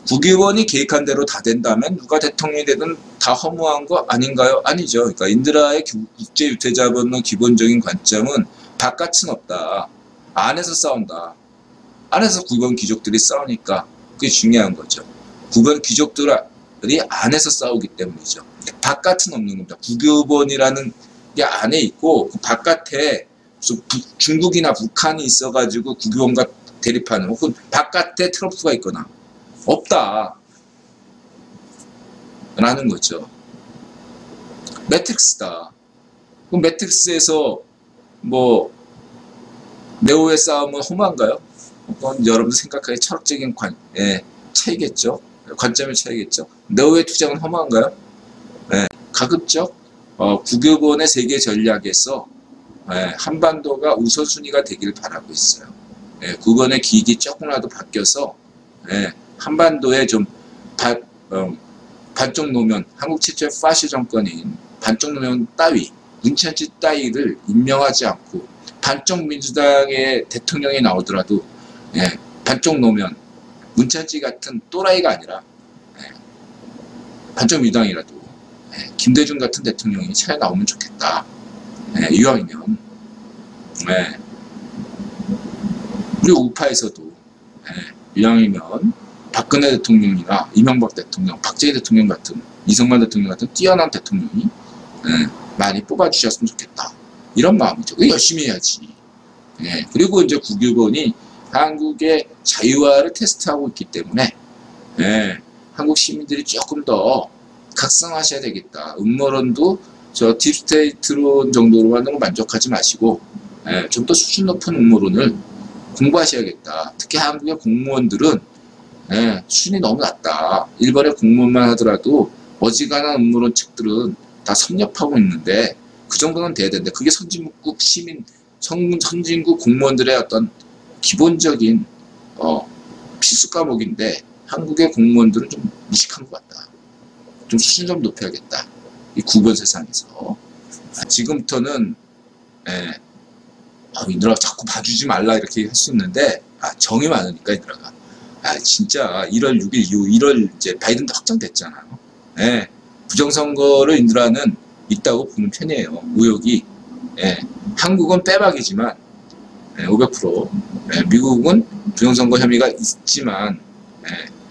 국유원이 계획한 대로 다 된다면 누가 대통령이 되든 다 허무한 거 아닌가요? 아니죠. 그러니까 인드라의 국제유태자본의 기본적인 관점은 바깥은 없다. 안에서 싸운다. 안에서 국유원 귀족들이 싸우니까 그게 중요한 거죠. 국유원 귀족들이 안에서 싸우기 때문이죠. 바깥은 없는 겁니다. 국유원이라는 게 안에 있고 그 바깥에 중국이나 북한이 있어가지고 국유원과 대립하는 혹은 바깥에 트럼프가 있거나 없다 라는 거죠. 매트릭스다. 그럼 매트릭스에서 뭐 네오의 싸움은 허무한가요? 그건 여러분들 생각하기에 철학적인 차이겠죠. 관점의 차이겠죠. 네오의 투쟁은 허무한가요? 네, 가급적 국유본의 세계 전략에서 한반도가 우선순위가 되길 바라고 있어요. 국유본의 기익이 조금이라도 바뀌어서 한반도에 좀 반쪽 노면, 한국 최초의 파시 정권인 반쪽 노면 따위, 문천지 따위를 임명하지 않고 반쪽 민주당의 대통령이 나오더라도 반쪽 노면, 문천지 같은 또라이가 아니라 반쪽 민주당이라도 김대중 같은 대통령이 차에 나오면 좋겠다. 이왕이면 우리 우파에서도 이왕이면 박근혜 대통령이나 이명박 대통령, 박정희 대통령 같은, 이승만 대통령 같은 뛰어난 대통령이 많이 뽑아주셨으면 좋겠다. 이런 마음이죠. 열심히 해야지. 그리고 이제 국유본이 한국의 자유화를 테스트하고 있기 때문에 한국 시민들이 조금 더 각성하셔야 되겠다. 음모론도 저 딥스테이트론 정도로만 만족하지 마시고 좀 더 수준 높은 음모론을 공부하셔야겠다. 특히 한국의 공무원들은 수준이 너무 낮다. 일본의 공무원만 하더라도 어지간한 음모론 측들은 다 섭렵하고 있는데 그 정도는 돼야 되는데 그게 선진국 시민, 선진국 공무원들의 어떤 기본적인 필수 과목인데 한국의 공무원들은 좀 무식한 것 같다. 좀 수준 좀 높여야겠다. 이 구번 세상에서 지금부터는 인드라 자꾸 봐주지 말라 이렇게 할 수 있는데 정이 많으니까 인드라가 진짜 1월 6일 이후 1월 이제 바이든도 확정됐잖아요. 부정선거를 인드라는 있다고 보는 편이에요. 의혹이 한국은 빼박이지만 500% 미국은 부정선거 혐의가 있지만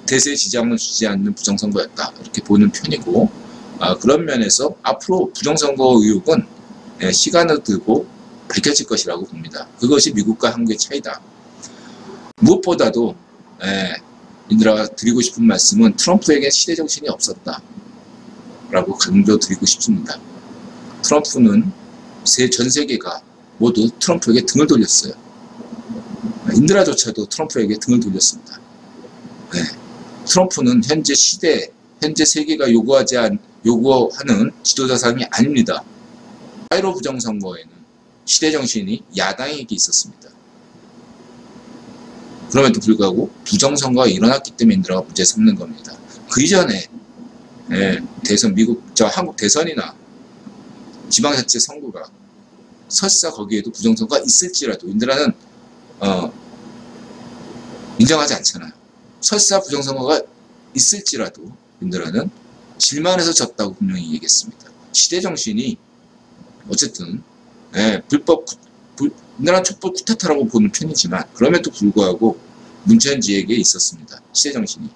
대세에 지장을 주지 않는 부정선거였다 이렇게 보는 편이고 그런 면에서 앞으로 부정선거 의혹은 시간을 두고 밝혀질 것이라고 봅니다. 그것이 미국과 한국의 차이다. 무엇보다도 인드라가 드리고 싶은 말씀은 트럼프에게 시대정신이 없었다 라고 강조드리고 싶습니다. 트럼프는 전 세계가 모두 트럼프에게 등을 돌렸어요. 인드라조차도 트럼프에게 등을 돌렸습니다. 트럼프는 현재 시대, 현재 세계가 요구하는 지도자상이 아닙니다. 8.15 부정선거에는 시대정신이 야당에게 있었습니다. 그럼에도 불구하고 부정선거가 일어났기 때문에 인드라가 문제 삼는 겁니다. 그 이전에 대선, 한국 대선이나 지방자치 선거가 설사 거기에도 부정선거가 있을지라도 인드라는 인정하지 않잖아요. 설사 부정선거가 있을지라도 인드라는 질만해서 졌다고 분명히 얘기했습니다. 시대정신이 어쨌든 인드라는 촛불 쿠데타라고 보는 편이지만 그럼에도 불구하고 문천지에게 있었습니다. 시대정신이.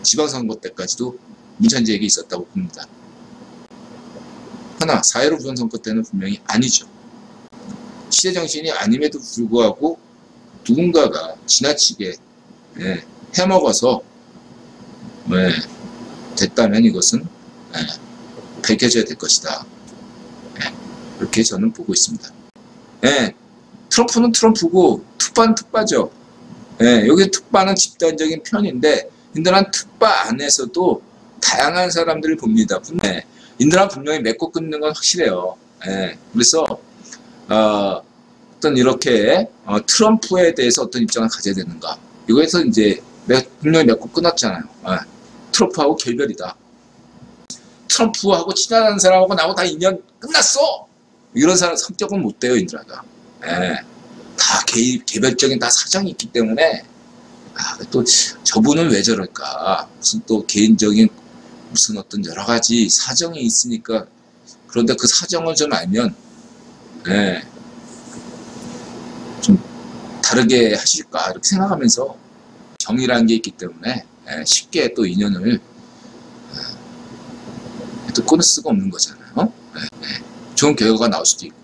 지방선거 때까지도 문천지에게 있었다고 봅니다. 하나 4.15 부정선거 때는 분명히 아니죠. 시대정신이 아님에도 불구하고 누군가가 지나치게 해먹어서 됐다면 이것은 밝혀져야 될 것이다. 이렇게 저는 보고 있습니다. 트럼프는 트럼프고 특바는 특바죠. 여기 특바는 집단적인 편인데 인드라는 특바 안에서도 다양한 사람들을 봅니다. 인드라는 분명히 맺고 끊는 건 확실해요. 그래서 어떤 이렇게 트럼프에 대해서 어떤 입장을 가져야 되는가 이거에서 이제 분명히 맺고 끊었잖아요. 트럼프하고 결별이다. 트럼프하고 친한 사람하고 나하고 다 인연 끝났어. 이런 사람 성격은 못 돼요 인드라가. 다 개별적인 다 사정이 있기 때문에 또 저분은 왜 저럴까? 무슨 또 개인적인 무슨 어떤 여러 가지 사정이 있으니까. 그런데 그 사정을 좀 알면 예, 좀 다르게 하실까 이렇게 생각하면서 정이라는 게 있기 때문에 예, 쉽게 또 인연을 또 끊을 수가 없는 거잖아요. 예, 예. 좋은 결과가 나올 수도 있고,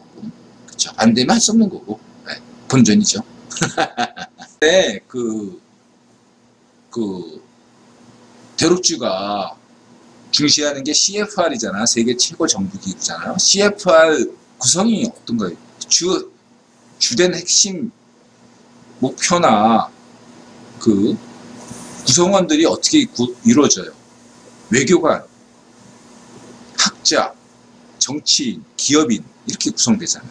그렇죠. 안 되면 할 수 없는 거고, 예, 본전이죠. 네, 대륙주가 중시하는 게 CFR이잖아. 세계 최고 정부 기구잖아요. CFR 구성이 어떤 거예요? 주된 핵심 목표나 그 구성원들이 어떻게 이루어져요? 외교관, 학자, 정치인, 기업인 이렇게 구성되잖아요.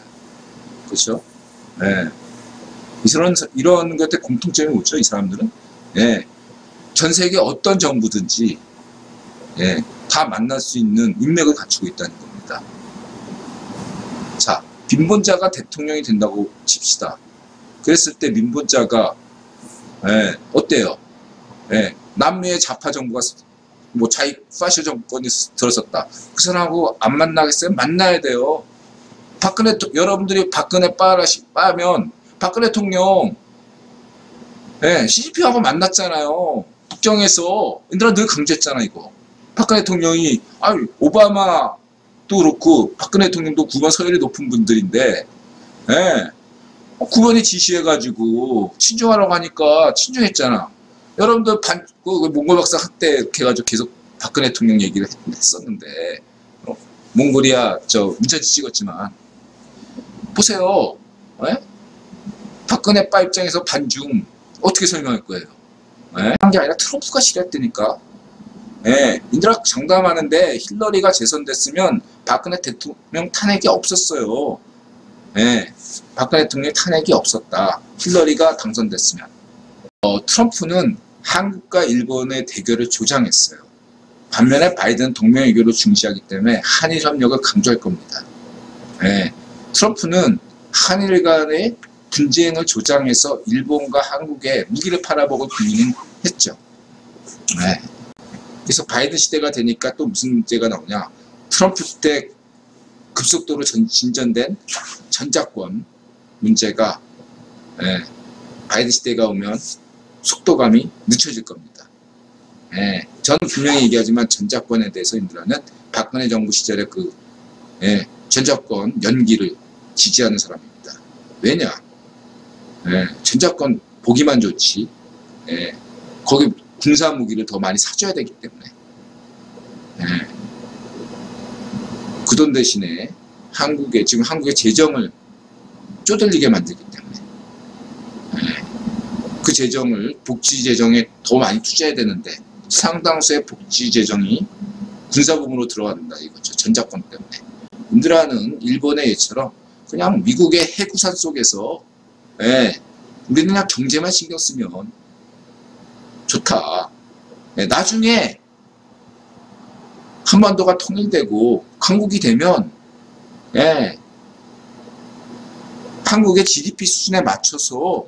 그렇죠? 네. 이런 것에 공통점이 뭐죠? 이 사람들은 예, 전 세계 어떤 정부든지 예, 다 만날 수 있는 인맥을 갖추고 있다는 겁니다. 자, 빈본자가 대통령이 된다고 칩시다. 그랬을 때 민본자가 예, 어때요? 예, 남미의 좌파 정부가 뭐 자익 파쇼 정권이 들어섰다. 그 사람하고 안 만나겠어요? 만나야 돼요. 여러분들이 박근혜 빠면 박근혜 대통령 예, CCP하고 만났잖아요. 국정에서 얘들아 늘 강조했잖아 이거. 박근혜 대통령이 오바마도 그렇고 박근혜 대통령도 9번 서열이 높은 분들인데 예, 9번이 지시해가지고 친중하라고 하니까 친중했잖아. 여러분들 몽골 박사 학대 이렇게 해가지고 계속 박근혜 대통령 얘기를 했었는데 몽골이야 문자지 찍었지만 보세요. 예? 박근혜 빠 입장에서 반중 어떻게 설명할 거예요? 예? 한 게 아니라 트럼프가 싫어했다니까. 예, 인들아 장담하는데 힐러리가 재선됐으면 박근혜 대통령 탄핵이 없었어요. 예, 박근혜 대통령 탄핵이 없었다. 힐러리가 당선됐으면. 트럼프는 한국과 일본의 대결을 조장했어요. 반면에 바이든 동맹 외교를 중시하기 때문에 한일 협력을 강조할 겁니다. 예, 트럼프는 한일 간의 분쟁을 조장해서 일본과 한국에 무기를 팔아먹을 고민을 했죠. 네. 그래서 바이든 시대가 되니까 또 무슨 문제가 나오냐. 트럼프 때 급속도로 진전된 전작권 문제가 바이든 시대가 오면 속도감이 늦춰질 겁니다. 저는 분명히 얘기하지만 전작권에 대해서 인들하는 박근혜 정부 시절의 전작권 연기를 지지하는 사람입니다. 왜냐? 전작권 보기만 좋지 거기 군사 무기를 더 많이 사줘야 되기 때문에 그 돈 대신에 지금 한국의 재정을 쪼들리게 만들기 때문에 그 재정을 복지 재정에 더 많이 투자해야 되는데 상당수의 복지 재정이 군사부문으로 들어간다 이거죠. 전작권 때문에. 인드라는 일본의 예처럼 그냥 미국의 해구산 속에서 우리는 그냥 경제만 신경 쓰면 좋다. 나중에 한반도가 통일되고 강국이 되면 한국의 GDP 수준에 맞춰서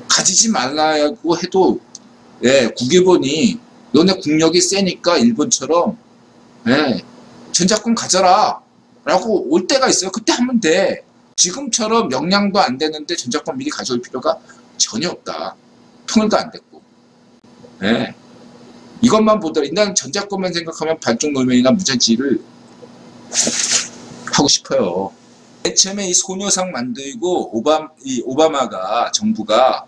가지지 말라고 해도 국외본이 너네 국력이 세니까 일본처럼 전작권 가져라 라고 올 때가 있어요. 그때 하면 돼. 지금처럼 역량도 안 되는데 전작권 미리 가져올 필요가 전혀 없다. 통일도 안 됐고. 이것만 보더라. 일단 전작권만 생각하면 반쪽 노면이나 무전지를 하고 싶어요. 맨 처음에 이 소녀상 만들고 오바마가 정부가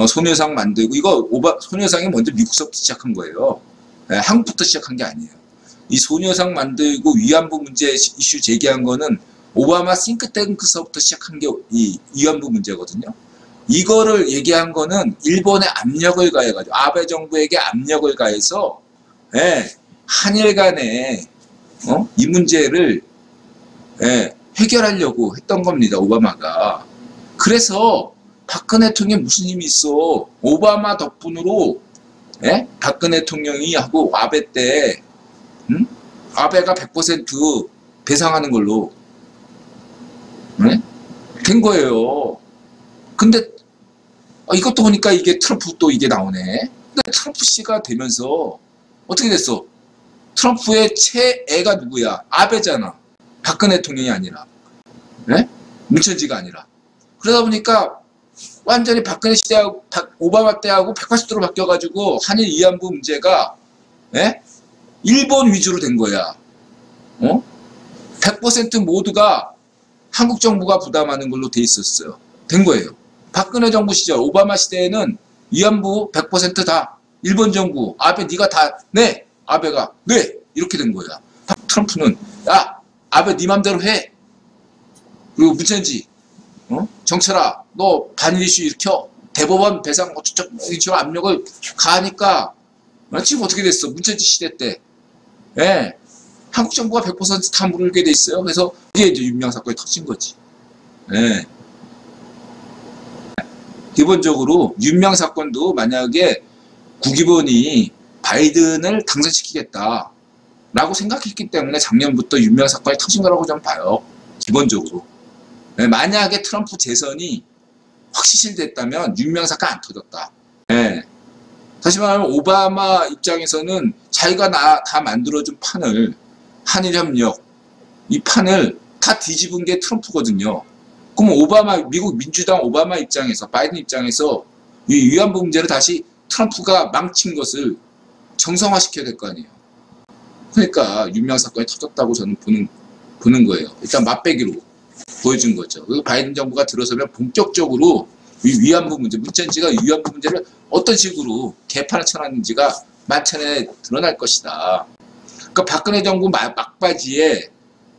소녀상 만들고 이거 소녀상이 먼저 미국서부터 시작한 거예요. 한국부터 시작한 게 아니에요. 이 소녀상 만들고 위안부 문제 이슈 제기한 거는 오바마 싱크탱크서부터 시작한 게 이 위안부 문제거든요. 이거를 얘기한 거는 일본에 압력을 가해가지고 아베 정부에게 압력을 가해서 한일 간에 이 문제를 해결하려고 했던 겁니다. 오바마가. 그래서 박근혜 대통령이 무슨 힘이 있어. 오바마 덕분으로 박근혜 대통령이 하고 아베 때 아베가 100% 배상하는 걸로 된 거예요. 근데 이것도 보니까 이게 트럼프 또 이게 나오네. 근데 트럼프 씨가 되면서 어떻게 됐어? 트럼프의 최애가 누구야? 아베잖아. 박근혜 대통령이 아니라. 네? 문천지가 아니라. 그러다 보니까 완전히 박근혜 시대하고 오바마 때하고 180도로 바뀌어가지고 한일 위안부 문제가 예? 일본 위주로 된 거야. 100% 모두가 한국 정부가 부담하는 걸로 돼 있었어요. 된 거예요. 박근혜 정부 시절 오바마 시대에는 위안부 100%다 일본 정부 아베 네가 다 내. 아베가 네 이렇게 된 거야. 트럼프는 야 아베 네 맘대로 해. 그리고 문천지 정철아 너 반일 이슈 일으켜 대법원 배상 어쩌고 이런 압력을 가하니까 지금 어떻게 됐어? 문천지 시대 때 예, 한국 정부가 100%다 물게 돼 있어요. 그래서 이게 이제 윤명 사건이 터진 거지. 예. 기본적으로 윤명 사건도 만약에 국익원이 바이든을 당선시키겠다 라고 생각했기 때문에 작년부터 윤명 사건이 터진 거라고 좀 봐요. 기본적으로. 네, 만약에 트럼프 재선이 확실시됐다면 윤명 사건 안 터졌다. 네. 다시 말하면 오바마 입장에서는 자기가 다 만들어준 판을 한일협력 이 판을 다 뒤집은 게 트럼프거든요. 그럼 오바마 미국 민주당 오바마 입장에서 바이든 입장에서 이 위안부 문제를 다시 트럼프가 망친 것을 정상화시켜야 될 거 아니에요. 그러니까 윤명 사건이 터졌다고 저는 보는 거예요. 일단 맛배기로 보여준 거죠. 그리고 바이든 정부가 들어서면 본격적으로 이 위안부 문제, 문천지가 위안부 문제를 어떤 식으로 개판을 쳐놨는지가 만천에 드러날 것이다. 그러니까 박근혜 정부 막바지에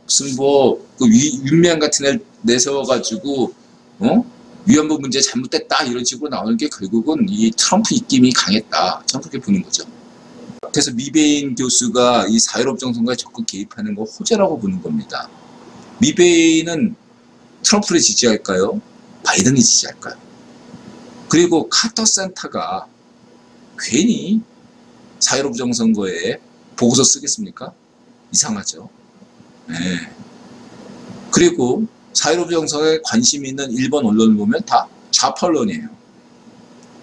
무슨 그 윤명 같은 애를 내세워가지고 위안부 문제 잘못됐다 이런 식으로 나오는 게 결국은 이 트럼프 입김이 강했다. 저는 그렇게 보는 거죠. 그래서 미베인 교수가 이 사회로업정 선거에 적극 개입하는 거 호재라고 보는 겁니다. 미베인은 트럼프를 지지할까요? 바이든이 지지할까요? 그리고 카터 센터가 괜히 사회로업정 선거에 보고서 쓰겠습니까? 이상하죠. 네. 그리고 사회로업정 선거에 관심 있는 일본 언론을 보면 다 좌파 언론이에요.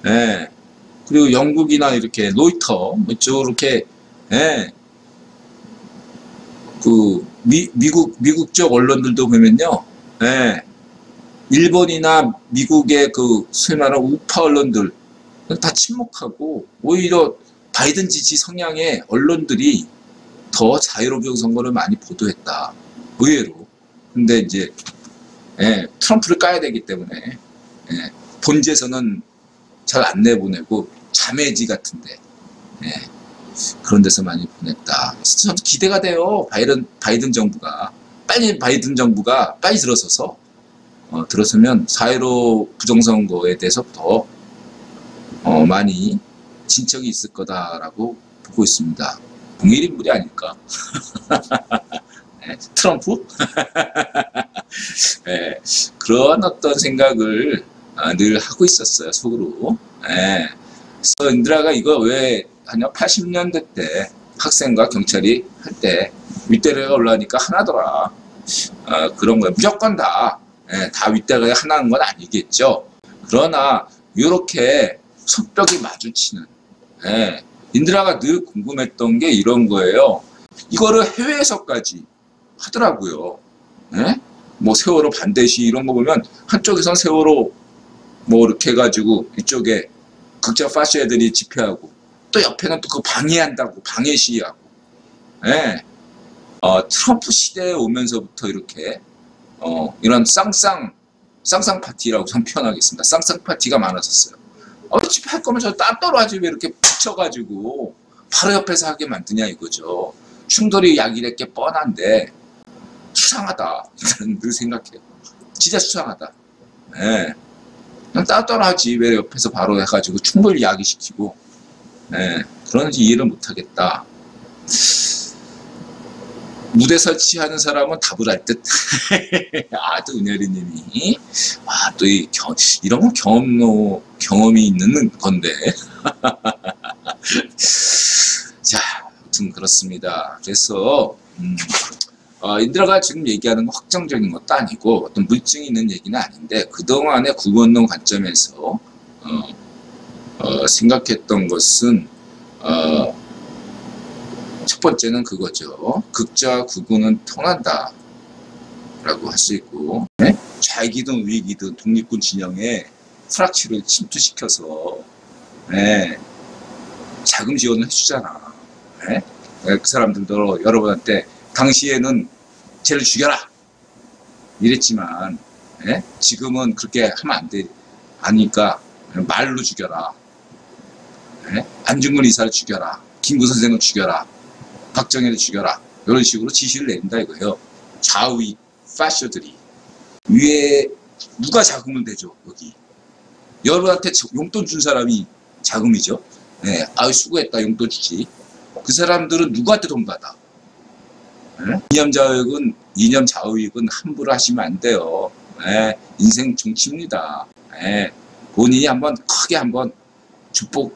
네. 그리고 영국이나 이렇게 로이터 이쪽 이렇게 예. 그 미국 쪽 언론들도 보면요, 예. 일본이나 미국의 그 소위 말하는 우파 언론들 다 침묵하고 오히려 바이든 지지 성향의 언론들이 더 자유로운 선거를 많이 보도했다. 의외로. 근데 이제 예, 트럼프를 까야 되기 때문에 예, 본지에서는 잘 안 내보내고 자매지 같은데 예, 그런 데서 많이 보냈다. 저도 기대가 돼요. 바이든 정부가 바이든 정부가 빨리 들어서서 들어서면 4.15 부정선거에 대해서 더 많이 진척이 있을 거다라고 보고 있습니다. 동일인물이 아닐까? 네, 트럼프? 네, 그런 어떤 생각을 늘 하고 있었어요, 속으로. 네. 그래서 인드라가 이거 왜 하냐? 80년대 때 학생과 경찰이 할 때 윗대래가 올라오니까 하나더라. 그런 거예요. 무조건 다 윗대래가 하나인 건 아니겠죠. 그러나 이렇게 손뼉이 마주치는 인드라가 늘 궁금했던 게 이런 거예요. 이거를 해외에서까지 하더라고요. 뭐 세월호 반대 시 이런 거 보면 한쪽에선 세월호 뭐 이렇게 해가지고 이쪽에 극자 파시 애들이 집회하고 또 옆에는 또 그 방해한다고 방해 시위하고 트럼프 시대에 오면서부터 이렇게 이런 쌍쌍 파티라고 좀 표현하겠습니다. 쌍쌍 파티가 많았었어요. 집회할 거면 저 따로 하지 왜 이렇게 붙여가지고 바로 옆에서 하게 만드냐 이거죠. 충돌이 야기될 게 뻔한데 수상하다. 저는 늘 생각해요. 진짜 수상하다. 그냥 따로 하지 왜 옆에서 바로 해가지고 충돌 야기시키고 그런지 이해를 못하겠다. 무대 설치하는 사람은 답을 할 듯. 또 은혜리님이 또 이런 건 경험이 있는 건데. 자, 아무튼 그렇습니다. 그래서 인드라가 지금 얘기하는 건 확정적인 것도 아니고 어떤 물증이 있는 얘기는 아닌데 그동안의 구원론 관점에서 생각했던 것은 첫 번째는 그거죠. 극자와 극우는 통한다 라고 할 수 있고, 네? 좌익이든 우익이든 독립군 진영에 프락치를 침투시켜서 네, 자금 지원을 해주잖아. 네? 그 사람들도 여러분한테 당시에는 쟤를 죽여라 이랬지만 네? 지금은 그렇게 하면 안 돼. 아니까 말로 죽여라. 네? 안중근 의사를 죽여라. 김구 선생을 죽여라. 박정희를 죽여라. 이런 식으로 지시를 내린다 이거예요. 좌우익 파쇼들이. 위에 누가 자금을 대죠? 여기. 여러분한테 용돈 준 사람이 자금이죠. 네, 아유 수고했다 용돈 주지. 그 사람들은 누구한테 돈 받아? 네? 이념 좌우익은 함부로 하시면 안 돼요. 네, 인생 정치입니다. 네, 본인이 한번 크게 한번 주폭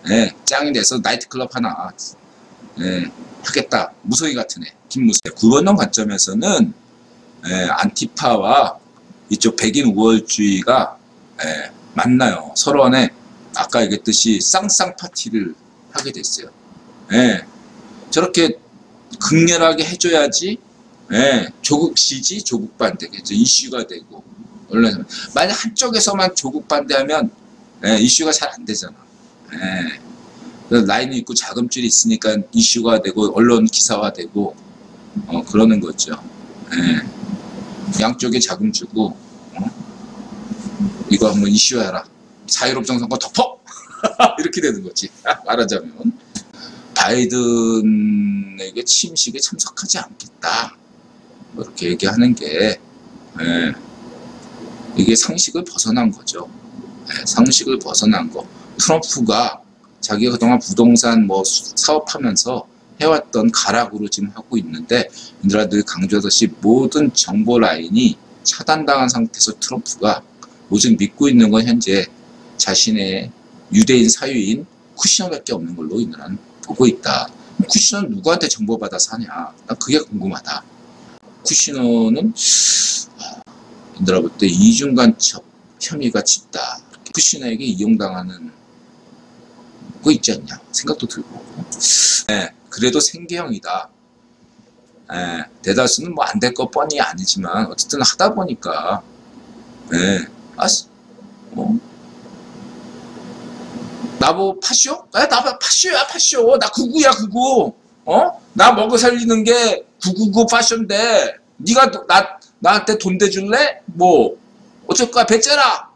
네, 짱이 돼서 나이트클럽 하나 네, 하겠다. 무소희 같은 애, 김무소희. 구원론 관점에서는 안티파와 이쪽 백인 우월주의가 만나요. 서로 간에 아까 얘기했듯이 쌍쌍 파티를 하게 됐어요. 저렇게 극렬하게 해줘야지 조국 지지, 조국 반대겠죠. 이슈가 되고 언론에서 만약 한쪽에서만 조국 반대하면 이슈가 잘 안 되잖아. 라인이 있고 자금줄이 있으니까 이슈가 되고 언론 기사화되고 그러는 거죠. 양쪽에 자금 주고 이거 한번 이슈화해라. 4.15 정상과 덮어! 이렇게 되는 거지. 말하자면 바이든에게 취임식에 참석하지 않겠다. 이렇게 얘기하는 게 이게 상식을 벗어난 거죠. 상식을 벗어난 거. 트럼프가 자기가 그동안 부동산 뭐 사업하면서 해왔던 가락으로 지금 하고 있는데 인들아들 강조하듯이 모든 정보 라인이 차단당한 상태에서 트럼프가 요즘 믿고 있는 건 현재 자신의 유대인 사유인 쿠시너밖에 없는 걸로 인들아는 보고 있다. 쿠시너는 누구한테 정보받아서 하냐? 난 그게 궁금하다. 쿠시너는 인들아 볼 때 이중간첩 혐의가 짙다. 쿠시너에게 이용당하는 거 있지 않냐 생각도 들고 그래도 생계형이다. 대다수는 뭐 안 될 거 뻔히 아니지만 어쨌든 하다 보니까 나뭐 파쇼? 나 파쇼야 파쇼. 나 구구야 구구. 나 먹어 살리는 게 999 파쇼인데 네가 나한테 돈 대줄래? 뭐 어쩔 거야 뱉잖아.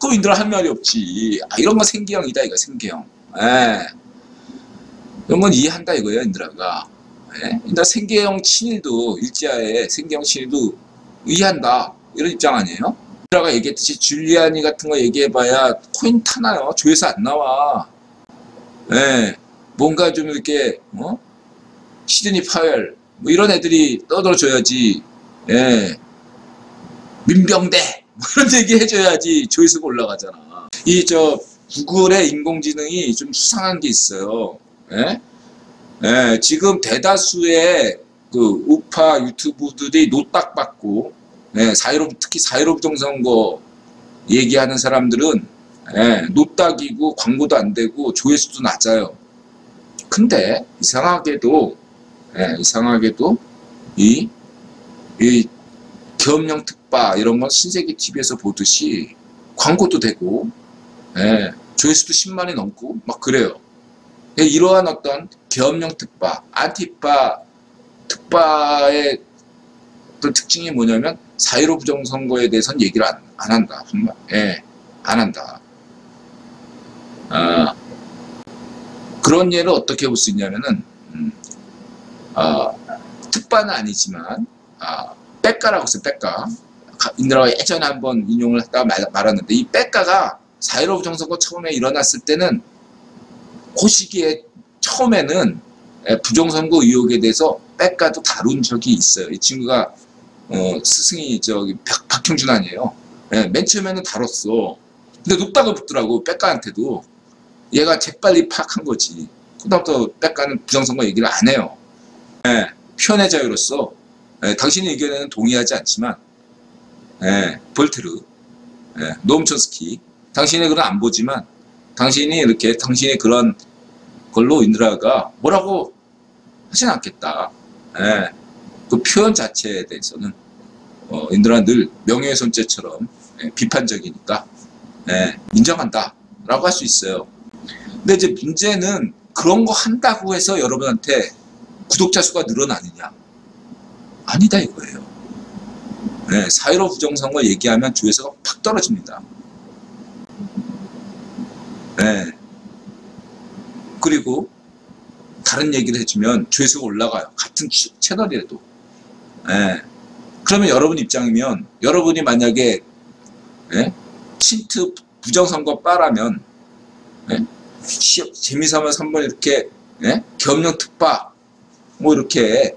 그거 인들아 할 말이 없지. 이런 건 생계형이다 이거 생계형. 이런 건 이해한다 이거예요 인들아가. 인들아 생계형 친일도 일제하에 생계형 친일도 이해한다 이런 입장 아니에요? 인들아가 얘기했듯이 줄리아니 같은 거 얘기해봐야 코인 타나요? 조회수 안 나와. 뭔가 좀 이렇게 시드니 파웰 뭐 이런 애들이 떠들어줘야지. 민병대 뭐 이런 얘기 해줘야지 조회수가 올라가잖아. 구글의 인공지능이 좀 수상한 게 있어요. 지금 대다수의 그 우파 유튜브들이 노딱받고, 특히 4.15 부정선거 얘기하는 사람들은 노딱이고 광고도 안 되고 조회수도 낮아요. 근데 이상하게도 이 계엄령 특파 이런 건 신세계 TV에서 보듯이 광고도 되고 조회수도 10만이 넘고 막 그래요. 이러한 어떤 계엄령 특파, 안티파 특파의 또 특징이 뭐냐면 4.15 부정선거에 대해서는 얘기를 안 한다. 안 한다. 그런 예를 어떻게 볼 수 있냐면은 특파는 아니지만 백가라고 했어요. 백가. 인들아가 예전에 한번 인용을 했다가 말았는데 이 백가가 4.15 부정선거 처음에 일어났을 때는 그 시기에 처음에는 부정선거 의혹에 대해서 백가도 다룬 적이 있어요. 이 친구가 스승이 박형준 아니에요. 맨 처음에는 다뤘어. 근데 높다고 붙더라고 백가한테도. 얘가 재빨리 파악한 거지. 그다음부터 백가는 부정선거 얘기를 안 해요. 표현의 자유로서 당신의 의견에는 동의하지 않지만 볼테르, 노엄 촘스키 당신의 글은 안 보지만 당신이 이렇게 당신의 그런 걸로 인드라가 뭐라고 하진 않겠다. 예. 그 표현 자체에 대해서는 인드라는 늘 명예훼손죄처럼 비판적이니까 인정한다 라고 할 수 있어요. 근데 이제 문제는 그런 거 한다고 해서 여러분한테 구독자 수가 늘어나느냐? 아니다 이거예요. 4.15 부정선거 얘기하면 조회수가 팍 떨어집니다. 그리고 다른 얘기를 해주면 조회수가 올라가요. 같은 채널이라도. 그러면 여러분 입장이면 여러분이 만약에 친트 부정선거 빠라면 재미삼아서 한번 이렇게 계엄령 특파 뭐 이렇게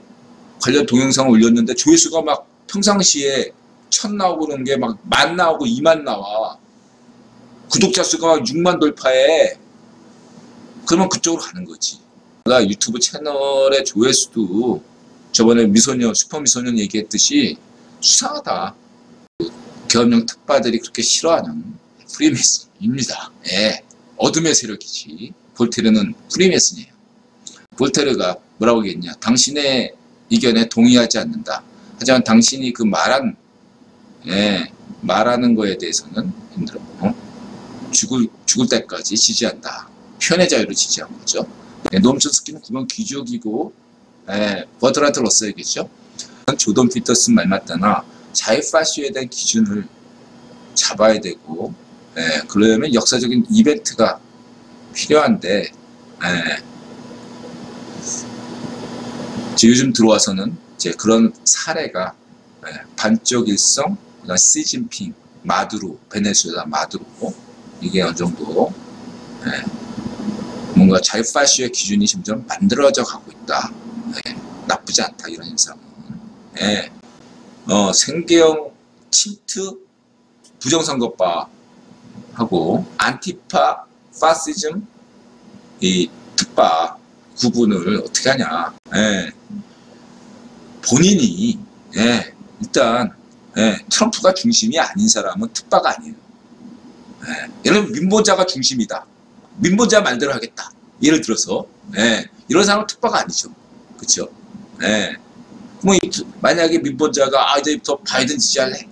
관련 동영상을 올렸는데 조회수가 막 평상시에 1000 나오고 그런 게 막 10,000 나오고 20,000 나와. 구독자 수가 막 6만 돌파해. 그러면 그쪽으로 가는 거지. 내가 유튜브 채널의 조회수도 저번에 미소년, 슈퍼미소년 얘기했듯이 수상하다. 계엄령 특파들이 그렇게 싫어하는 프리메이슨입니다. 어둠의 세력이지. 볼테르는 프리메이슨이에요. 볼테르가 뭐라고 얘기했냐. 당신의 의견에 동의하지 않는다. 하지만 당신이 그 말하는 거에 대해서는 힘들어. 죽을 때까지 지지한다. 표현의 자유를 지지한 거죠. 놈촌스키는 그건 귀족이고 버트란트 러셀이겠죠. 조던 피터슨 말 맞다나 자유파쇼에 대한 기준을 잡아야 되고 그러려면 역사적인 이벤트가 필요한데 요즘 들어와서는 이제 그런 사례가 반쪽 일성, 시진핑, 마두로, 베네수엘라 마두로 이게 어느 정도 뭔가 자유파쇼의 기준이 점점 만들어져 가고 있다. 나쁘지 않다 이런 현상은. 생계형 친트 부정선거파 하고 안티파 파시즘 이 특파 구분을 어떻게 하냐. 본인이 일단 트럼프가 중심이 아닌 사람은 특파가 아니에요. 예를 들면 민보자가 중심이다. 민보자 말대로 하겠다. 예를 들어서 이런 사람은 특파가 아니죠. 그렇죠? 뭐 만약에 민보자가 이제부터 바이든 지지할래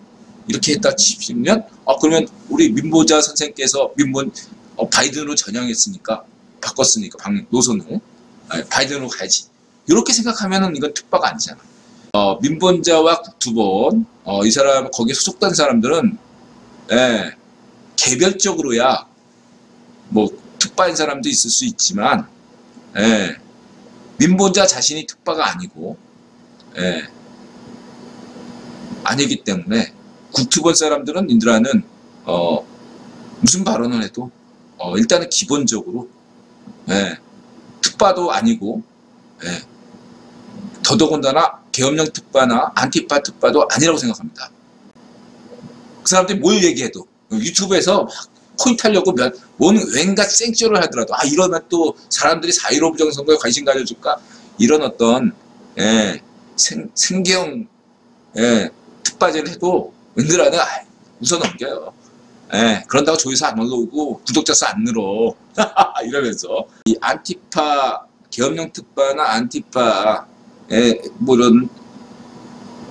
이렇게 했다 치면 그러면 우리 민보자 선생께서 바이든으로 전향했으니까 바꿨으니까 노선을 바이든으로 가야지 이렇게 생각하면은 이건 특파가 아니잖아. 민본자와 국투본 이 사람 거기에 소속된 사람들은 개별적으로야 뭐 특파인 사람도 있을 수 있지만 민본자 자신이 특파가 아니고 아니기 때문에 국투본 사람들은 인드라는 무슨 발언을 해도 일단은 기본적으로 특파도 아니고 더더군다나 계엄령 특파나 안티파 특파도 아니라고 생각합니다. 그 사람들이 뭘 얘기해도 유튜브에서 막 코인 타려고 왠가 생쇼를 하더라도 이러면 또 사람들이 4.15 부정선거에 관심 가져줄까 이런 어떤 생계형 특파제를 해도 인드라는 웃어 넘겨요. 그런다고 조회수 안 올라오고 구독자 수 안 늘어 이러면서 이 안티파 계엄령 특파나 안티파 뭐 이런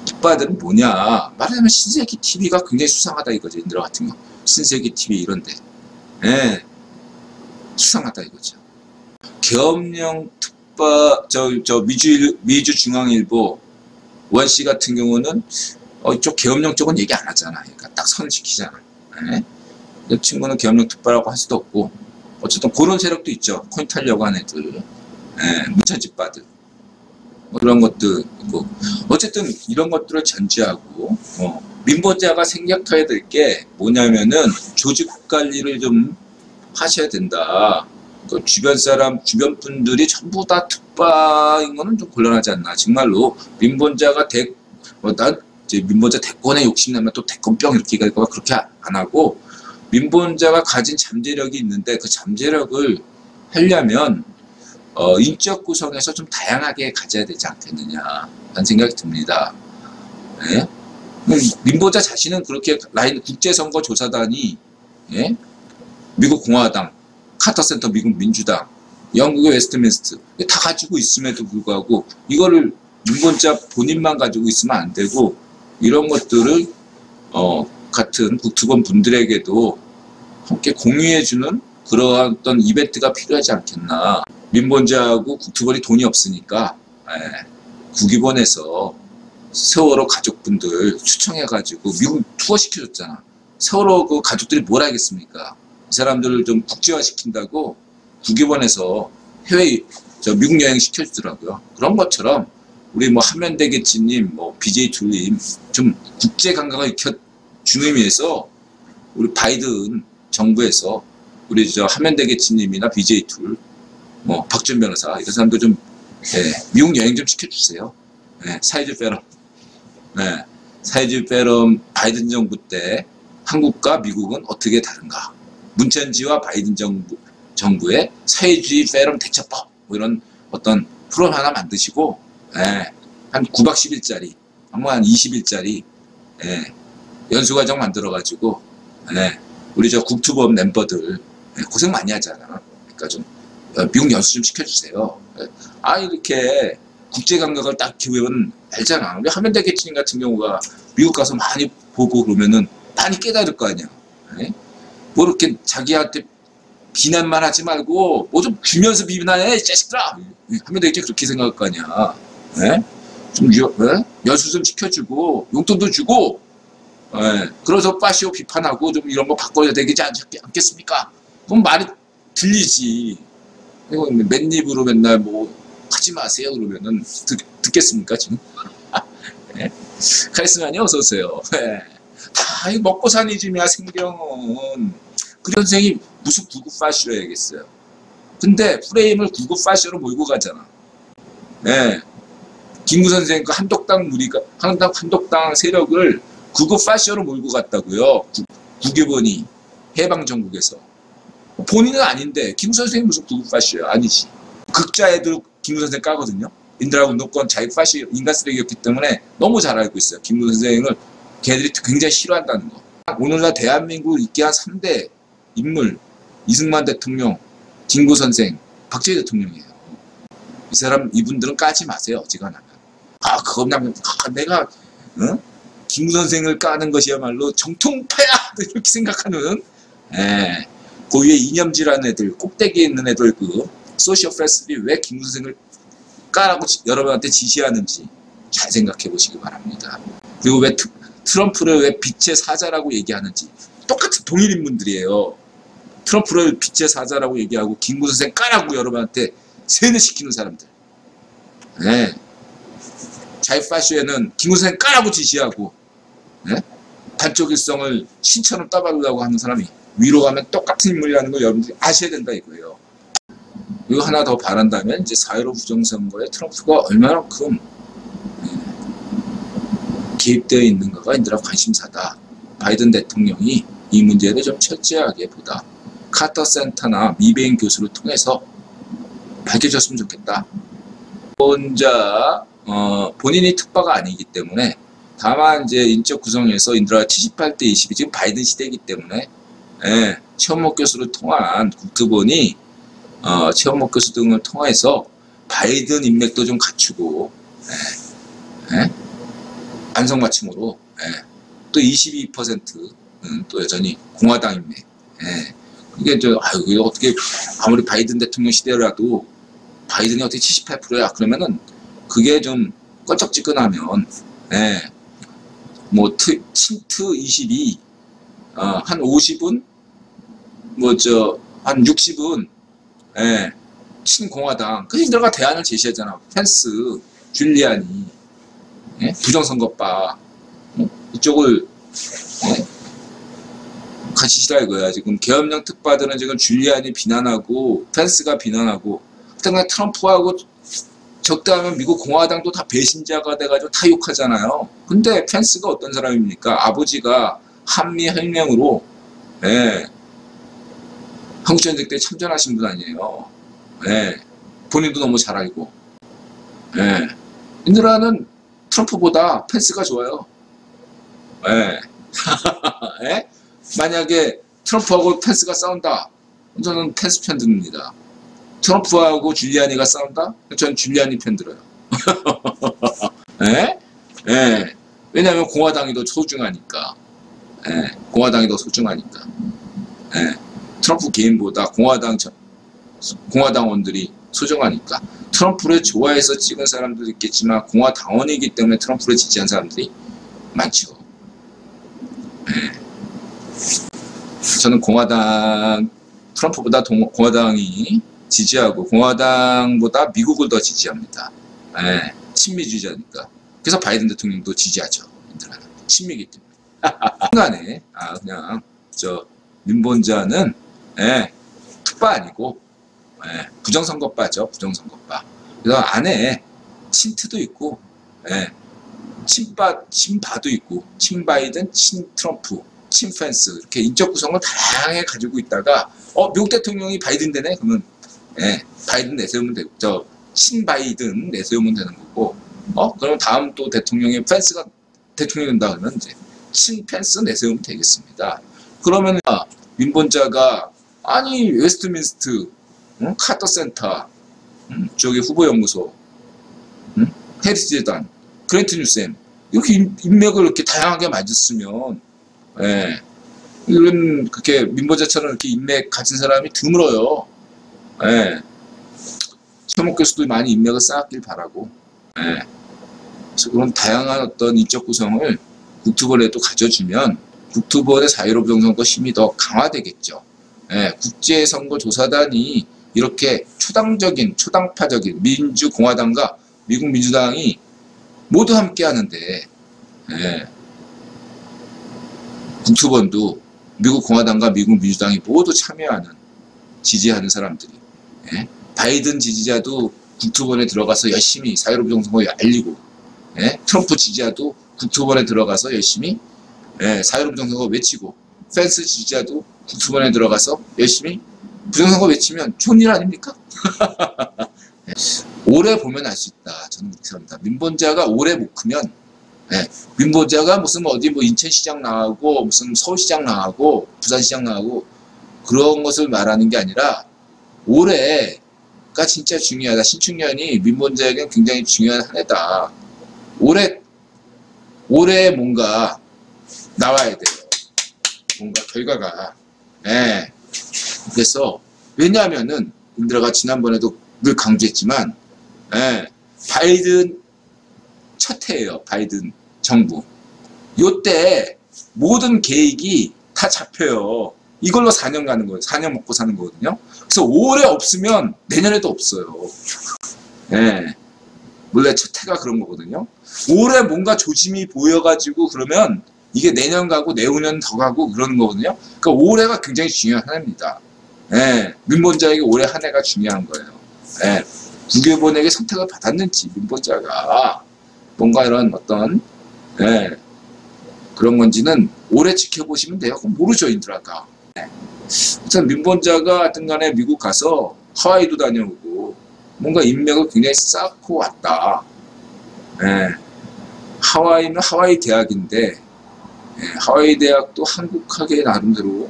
특파들은 뭐냐 말하자면 신세기 TV가 굉장히 수상하다 이거죠. 인드라 같은 거 신세기 TV 이런데 수상하다 이거죠. 계엄령 특파 미주중앙일보 원씨 같은 경우는 이쪽 계엄령 쪽은 얘기 안 하잖아. 그러니까 딱 선 지키잖아. 이 친구는 계엄령 특파라고 할 수도 없고 어쨌든 그런 세력도 있죠. 코인 타려고 하는 애들 무차집바들 뭐 그런 것도 있고 어쨌든 이런 것들을 전제하고 민보자가 생각해야 될 게 뭐냐면은 조직 관리를 좀 하셔야 된다. 그 주변 분들이 전부 다 특파인 거는 좀 곤란하지 않나. 정말로 민보자가 민보자 대권에 욕심내면 또 대권병 이렇게 갈까봐 그렇게 안 하고 민보자가 가진 잠재력이 있는데 그 잠재력을 하려면 인적 구성에서 좀 다양하게 가져야 되지 않겠느냐 라는 생각이 듭니다. 민보자 자신은 그렇게 국제선거조사단이 미국 공화당 카터 센터 미국 민주당, 영국의 웨스트민스터 다 가지고 있음에도 불구하고 이거를 민본자 본인만 가지고 있으면 안 되고 이런 것들을 같은 국토본 분들에게도 함께 공유해주는 그러한 어떤 이벤트가 필요하지 않겠나. 민본자하고 국토본이 돈이 없으니까 국유본에서 세월호 가족분들 초청해가지고 미국 투어 시켜줬잖아. 세월호 그 가족들이 뭘 하겠습니까? 이 사람들을 좀 국제화 시킨다고 국유본에서 해외 미국 여행 시켜주더라고요. 그런 것처럼 우리 뭐 하면되겠지님, 뭐 BJ 툴님 좀 국제 감각을 익혀주는 의미에서 우리 바이든 정부에서 우리 하면되겠지님이나 BJ 툴, 뭐 박준 변호사 이런 사람들 좀 미국 여행 좀 시켜주세요. 사이즈 페럼, 사이즈 페럼 바이든 정부 때 한국과 미국은 어떻게 다른가? 문천지와 바이든 정부의 사회주의 페럼 대처법 뭐 이런 어떤 프로그램 하나 만드시고 한 9박 10일짜리 한 20일짜리 연수과정 만들어가지고 우리 국토본 멤버들 고생 많이 하잖아. 그러니까 좀 미국 연수 좀 시켜주세요. 이렇게 국제 감각을 딱 기우면 알잖아. 우리 하면되겠지 같은 경우가 미국 가서 많이 보고 그러면은 많이 깨달을 거 아니야. 뭐 이렇게 자기한테 비난만 하지 말고 뭐 좀 주면서 비난해 이 자식들아 하면 되겠지 그렇게 생각할 거 아니야. 좀 연수 좀 시켜주고 용돈도 주고 그래서 파시오 비판하고 좀 이런 거 바꿔야 되지 않겠습니까? 그럼 말이 들리지. 맨입으로 맨날 뭐 하지 마세요 그러면은 듣겠습니까 지금? 카리스마님 어서 오세요. 다 먹고 사는 짐이야 생경은. 그 선생이 무슨 구급 파시오야겠어요. 근데 프레임을 구급 파시오로 몰고 가잖아. 김구 선생 그 한독당 무리가 한독당 세력을 구급 파시오로 몰고 갔다고요. 국유본이 해방 정국에서. 본인은 아닌데 김구 선생이 무슨 구급 파시오야? 아니지. 극자 애들 김구 선생 까거든요. 인드라 운동권 자기 파시오 인간 쓰레기였기 때문에 너무 잘 알고 있어요. 김구 선생을 걔들이 굉장히 싫어한다는 거. 오늘날 대한민국을 있게 한 3대 인물 이승만 대통령, 김구 선생, 박정희 대통령이에요. 이 사람 이분들은 까지 마세요. 어지간하면. 그건 내가 김구 선생을 까는 것이야말로 정통파야 이렇게 생각하는 그 위에 이념질하는 애들 꼭대기에 있는 애들 그 소시오패스들이 왜 김구 선생을 까라고 여러분한테 지시하는지 잘 생각해 보시기 바랍니다. 그리고 왜 트럼프를 왜 빛의 사자라고 얘기하는지 똑같은 동일 인물들이에요. 트럼프를 빛의 사자라고 얘기하고 김구 선생 까라고 여러분한테 세뇌시키는 사람들. 자유파시에는 김구 선생 까라고 지시하고 단쪽 일성을 신처럼 떠받으려고 하는 사람이 위로 가면 똑같은 인물이라는 걸 여러분들이 아셔야 된다 이거예요. 이거 하나 더 바란다면 이제 4.15 부정선거에 트럼프가 얼마만큼 개입되어 있는가가 인들아 관심사다. 바이든 대통령이 이 문제를 좀 철저하게 보다 카터 센터나 미베인 교수를 통해서 밝혀졌으면 좋겠다. 혼자 본인이 특파가 아니기 때문에 다만 이제 인적 구성에서 인드라 78대 20이 지금 바이든 시대이기 때문에 최원목 교수를 통한 국토본이 최원목 교수 등을 통해서 바이든 인맥도 좀 갖추고 안성맞춤으로 또 22%는 또 여전히 공화당 인맥. 이게 이게 어떻게 아무리 바이든 대통령 시대라도 바이든이 어떻게 78%야 그러면은 그게 좀 껄쩍지근하면 뭐 친트 22 한 50은 한 60은 친공화당 그 인들가 대안을 제시하잖아. 펜스, 줄리안이 부정선거법 이쪽을 같이 시라 이거야. 지금 계엄령 특파들은 지금 줄리안이 비난하고 펜스가 비난하고 그다음에 트럼프하고 적당하면 미국 공화당도 다 배신자가 돼가지고 다 욕하잖아요. 근데 펜스가 어떤 사람입니까? 아버지가 한미혁명으로 한국전쟁 때 참전하신 분 아니에요. 본인도 너무 잘 알고. 인드라는 트럼프보다 펜스가 좋아요. 만약에 트럼프하고 펜스가 싸운다. 저는 펜스 편 듭니다. 트럼프하고 줄리아니가 싸운다? 저는 줄리아니 편 들어요. 예? 예. 왜냐하면 공화당이 더 소중하니까. 예. 공화당이 더 소중하니까. 예. 트럼프 개인보다 공화당원들이 소중하니까. 트럼프를 좋아해서 찍은 사람들도 있겠지만 공화당원이기 때문에 트럼프를 지지한 사람들이 많죠. 예. 저는 트럼프보다 공화당이 지지하고 공화당보다 미국을 더 지지합니다. 예. 친미주의자니까. 그래서 바이든 대통령도 지지하죠. 친미이기 때문에. 순간에 그냥 민본자는 특바 아니고 부정선거바죠. 부정선거바. 그래서 안에 친트도 있고 친바도 있고 친바이든, 친트럼프, 친펜스 이렇게 인적 구성을 다양하게 가지고 있다가 미국 대통령이 바이든 되네? 그러면 바이든 내세우면 되고 친바이든 내세우면 되는 거고 그러면 다음 또 대통령이 펜스가 대통령이 된다 그러면 이제 친펜스 내세우면 되겠습니다. 그러면 민본자가 아니 웨스트민스트 카터 센터 저기 후보연구소 해리스 재단 그랜트 뉴샘 이렇게 인맥을 이렇게 다양하게 맞았으면 이런 그렇게 민본자처럼 이렇게 인맥 가진 사람이 드물어요. 최목 교수도 많이 인맥을 쌓았길 바라고. 그래서 그런 다양한 어떤 인적 구성을 국토본에도 가져주면 국토본의 4.15 부정선거 힘이 더 강화되겠죠. 국제선거조사단이 이렇게 초당파적인 민주공화당과 미국 민주당이 모두 함께 하는데 국토본도 미국 공화당과 미국 민주당이 모두 참여하는 지지하는 사람들이 바이든 지지자도 국토본에 들어가서 열심히 4.15 부정선거 알리고 트럼프 지지자도 국토본에 들어가서 열심히 4.15 부정선거 외치고 펜스 지지자도 국토본에 들어가서 열심히 부정선거 외치면 좋은 일 아닙니까? 오래 보면 알 수 있다. 저는 그렇게 생각합니다. 민본자가 오래 못 크면 민본자가 무슨 어디 인천시장 나가고 무슨 서울시장 나가고 부산시장 나가고 그런 것을 말하는 게 아니라 올해가 진짜 중요하다. 신축년이 민본자에게는 굉장히 중요한 한 해다. 올해 뭔가 나와야 돼요. 뭔가 결과가. 그래서 왜냐하면은 인드라가 지난번에도 늘 강조했지만 바이든 첫 해예요. 바이든 정부. 요때 모든 계획이 다 잡혀요. 이걸로 4년 가는 거예요. 4년 먹고 사는 거거든요. 그래서 올해 없으면 내년에도 없어요. 원래 첫 해가 그런 거거든요. 올해 뭔가 조짐이 보여가지고 그러면 이게 내년 가고 내후년 더 가고 그러는 거거든요. 그러니까 올해가 굉장히 중요한 한 해입니다. 민본자에게 올해 한 해가 중요한 거예요. 국외본에게 선택을 받았는지 민본자가 뭔가 이런 어떤 그런 건지는 오래 지켜보시면 돼요. 그럼 모르죠, 인드라가. 우선 민본자가 하여튼 간에 미국 가서 하와이도 다녀오고 뭔가 인맥을 굉장히 쌓고 왔다. 하와이는 하와이 대학인데 하와이 대학도 한국학의 나름대로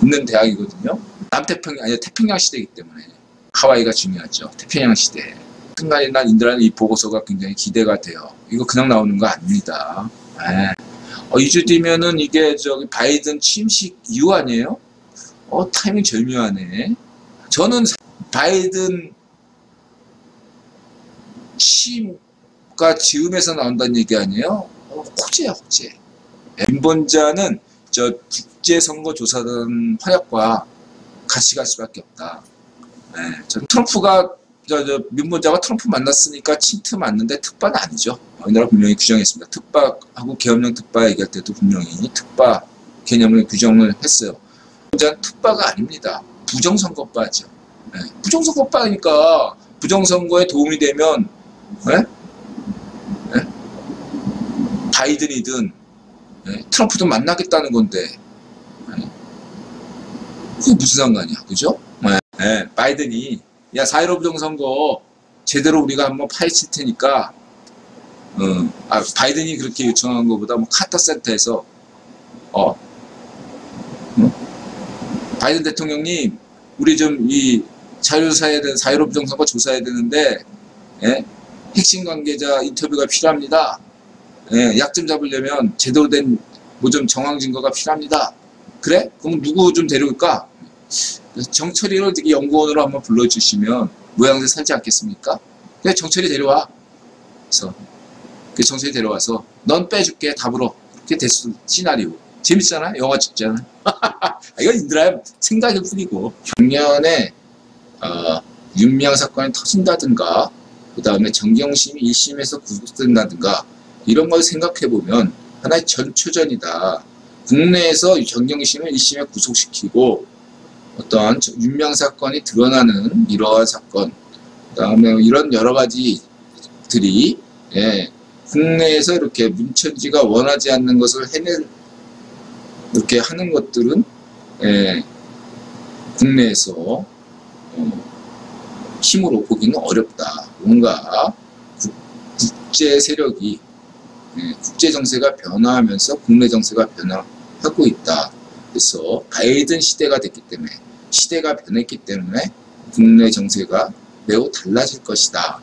있는 대학이거든요. 남태평양, 아니 태평양 시대이기 때문에 하와이가 중요하죠. 태평양 시대. 순간에 난 인드라는 이 보고서가 굉장히 기대가 돼요. 이거 그냥 나오는 거 아닙니다. 2주 뒤면은 이게 바이든 취임식 이후 아니에요? 타이밍 절묘하네. 저는 바이든 취임가 즈음에서 나온다는 얘기 아니에요? 호재야, 호재. 민본자는 국제선거조사단 활약과 같이 갈 수밖에 없다. 저는 트럼프가 민본자가 트럼프 만났으니까 친트 맞는데 특바는 아니죠. 우리나라 분명히 규정했습니다. 특바하고 계엄령 특바 얘기할 때도 분명히 특바 개념을 규정을 했어요. 민본자는 특바가 아닙니다. 부정선거바죠. 부정선거바니까 부정선거에 도움이 되면 바이든이든 트럼프도 만나겠다는 건데 그게 무슨 상관이야, 그죠? 바이든이 야 4.15 부정선거 제대로 우리가 한번 파헤칠 테니까 바이든이 그렇게 요청한 것보다 카터 센터에서 바이든 대통령님, 우리 좀 이 자유로부정선거 조사해야 되는데, 예? 핵심 관계자 인터뷰가 필요합니다. 예, 약 좀 잡으려면 제대로 된 뭐 좀 정황 증거가 필요합니다. 그래? 그럼 누구 좀 데려올까? 정철이를 되게 연구원으로 한번 불러주시면 모양새 살지 않겠습니까? 그래, 정철이 데려와. 그래서 그 정철이 데려와서 넌 빼줄게 답으로. 그렇게 됐어. 시나리오. 재밌잖아. 영화 찍잖아. 이거 인드라의 생각일 뿐이고. 작년에 윤미향 사건이 터진다든가, 그 다음에 정경심이 1심에서 구속된다든가, 이런 걸 생각해보면 하나의 전초전이다. 국내에서 정경심을 1심에 구속시키고 어떠한 윤미향 사건이 드러나는 이러한 사건, 그 다음에 이런 여러 가지들이 국내에서 이렇게 문천지가 원하지 않는 것을 이렇게 하는 것들은 국내에서 힘으로 보기는 어렵다. 뭔가 국제 세력이 국제 정세가 변화하면서 국내 정세가 변화하고 있다. 그래서 바이든 시대가 됐기 때문에, 시대가 변했기 때문에 국내 정세가 매우 달라질 것이다.